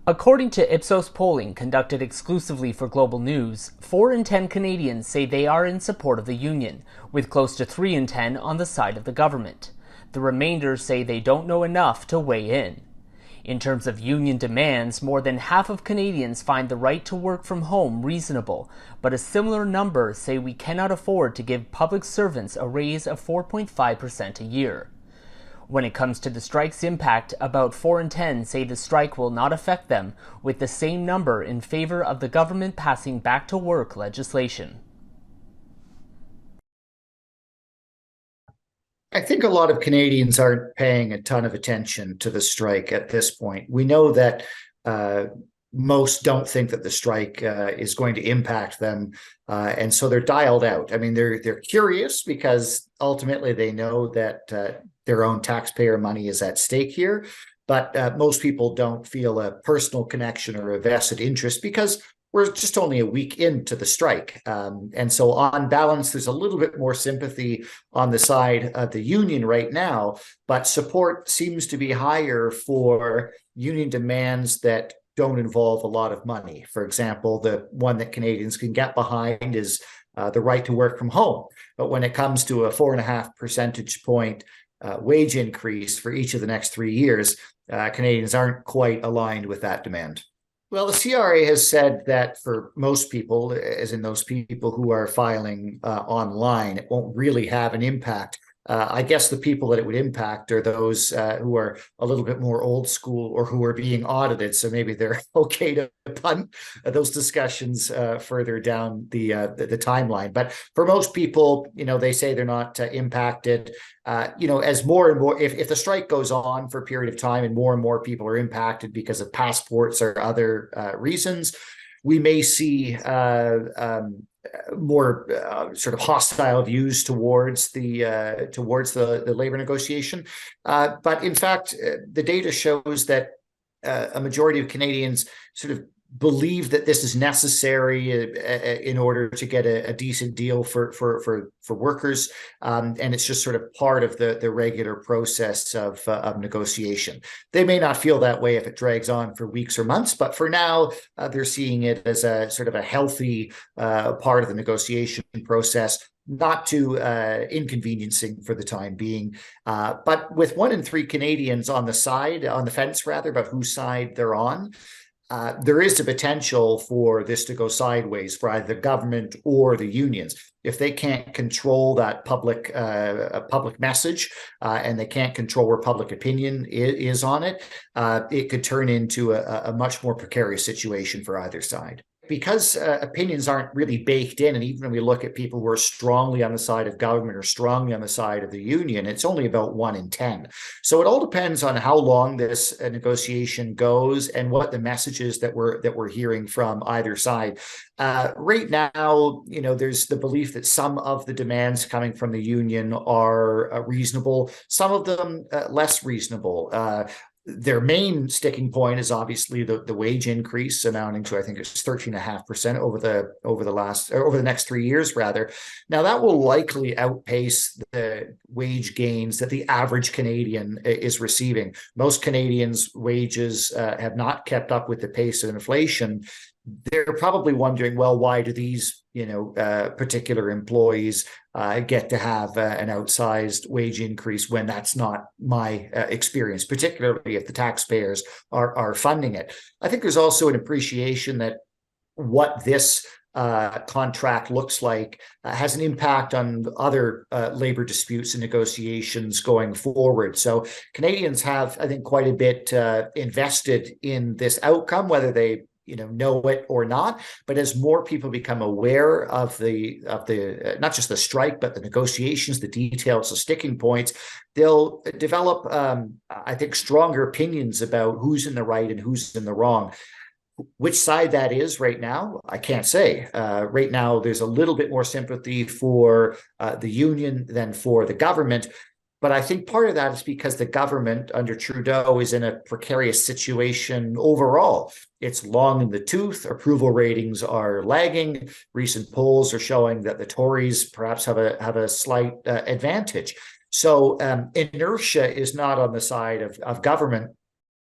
According to Ipsos polling conducted exclusively for Global News, 4 in 10 Canadians say they are in support of the union, with close to 3 in 10 on the side of the government. The remainder say they don't know enough to weigh in. In terms of union demands, more than half of Canadians find the right to work from home reasonable, but a similar number say we cannot afford to give public servants a raise of 4.5% a year. When it comes to the strike's impact, about 4 in 10 say the strike will not affect them, with the same number in favor of the government passing back-to-work legislation. I think a lot of Canadians aren't paying a ton of attention to the strike at this point. We know that most don't think that the strike is going to impact them, and so they're dialed out. I mean, they're curious because ultimately they know that their own taxpayer money is at stake here. But most people don't feel a personal connection or a vested interest because we're just only a week into the strike. And so on balance, there's a little bit more sympathy on the side of the union right now, but support seems to be higher for union demands that don't involve a lot of money. For example, the one that Canadians can get behind is the right to work from home. But when it comes to a 4.5 percentage point wage increase for each of the next 3 years, Canadians aren't quite aligned with that demand. Well, the CRA has said that for most people, as in those people who are filing online, it won't really have an impact. I guess the people that it would impact are those who are a little bit more old school or who are being audited. So maybe they're okay to punt those discussions further down the timeline. But for most people, they say they're not impacted. As more and more, if the strike goes on for a period of time and more people are impacted because of passports or other reasons, we may see more sort of hostile views towards the labor negotiation. But in fact, the data shows that a majority of Canadians sort of believe that this is necessary in order to get a decent deal for workers, and it's just sort of part of the regular process of negotiation. They may not feel that way if it drags on for weeks or months, but for now, they're seeing it as a sort of a healthy part of the negotiation process, not too inconveniencing for the time being. But with 1 in 3 Canadians on the fence rather, about whose side they're on, there is a potential for this to go sideways for either the government or the unions. If they can't control that public message and they can't control where public opinion is on it, it could turn into a much more precarious situation for either side. Because opinions aren't really baked in, and even when we look at people who are strongly on the side of government or strongly on the side of the union, it's only about 1 in 10. So it all depends on how long this negotiation goes and what the messages that we're hearing from either side. Right now, there's the belief that some of the demands coming from the union are reasonable, some of them less reasonable. Their main sticking point is obviously the wage increase, amounting to, I think it's 13.5% over the next 3 years rather. Now that will likely outpace the wage gains that the average Canadian is receiving. Most Canadians' wages have not kept up with the pace of inflation. They're probably wondering, well, why do these particular employees get to have an outsized wage increase when that's not my experience, particularly if the taxpayers are funding it. I think there's also an appreciation that what this contract looks like has an impact on other labor disputes and negotiations going forward. So Canadians have, I think, quite a bit invested in this outcome, whether they know it or not. But as more people become aware of the not just the strike, but the negotiations, the details, the sticking points, they'll develop, I think, stronger opinions about who's in the right and who's in the wrong. Which side that is right now, I can't say. Right now, there's a little bit more sympathy for the union than for the government. But I think part of that is because the government under Trudeau is in a precarious situation overall. It's long in the tooth. Approval ratings are lagging. Recent polls are showing that the Tories perhaps have a slight advantage. So inertia is not on the side of government.